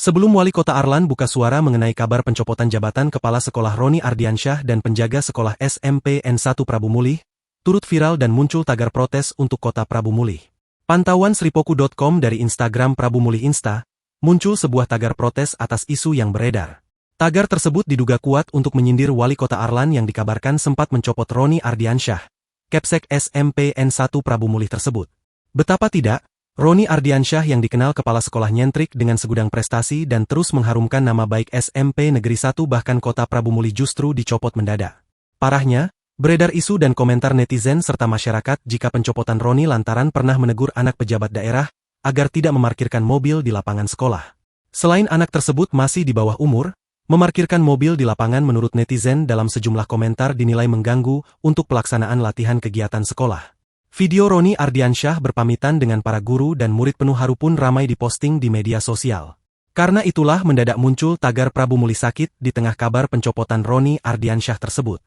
Sebelum Wali Kota Arlan buka suara mengenai kabar pencopotan jabatan Kepala Sekolah Roni Ardiansyah dan penjaga sekolah SMP N1 Prabu Mulih, turut viral dan muncul tagar protes untuk Kota Prabu Mulih. Pantauan sripoku.com dari Instagram Prabu Mulih Insta, muncul sebuah tagar protes atas isu yang beredar. Tagar tersebut diduga kuat untuk menyindir Wali Kota Arlan yang dikabarkan sempat mencopot Roni Ardiansyah, Kapsek SMP N1 Prabu Mulih tersebut. Betapa tidak, Roni Ardiansyah yang dikenal kepala sekolah nyentrik dengan segudang prestasi dan terus mengharumkan nama baik SMP Negeri 1 bahkan Kota Prabu Mulih justru dicopot mendadak. Parahnya, beredar isu dan komentar netizen serta masyarakat jika pencopotan Roni lantaran pernah menegur anak pejabat daerah agar tidak memarkirkan mobil di lapangan sekolah. Selain anak tersebut masih di bawah umur, memarkirkan mobil di lapangan menurut netizen dalam sejumlah komentar dinilai mengganggu untuk pelaksanaan latihan kegiatan sekolah. Video Roni Ardiansyah berpamitan dengan para guru dan murid penuh haru pun ramai diposting di media sosial. Karena itulah mendadak muncul tagar Prabu Mulih sakit di tengah kabar pencopotan Roni Ardiansyah tersebut.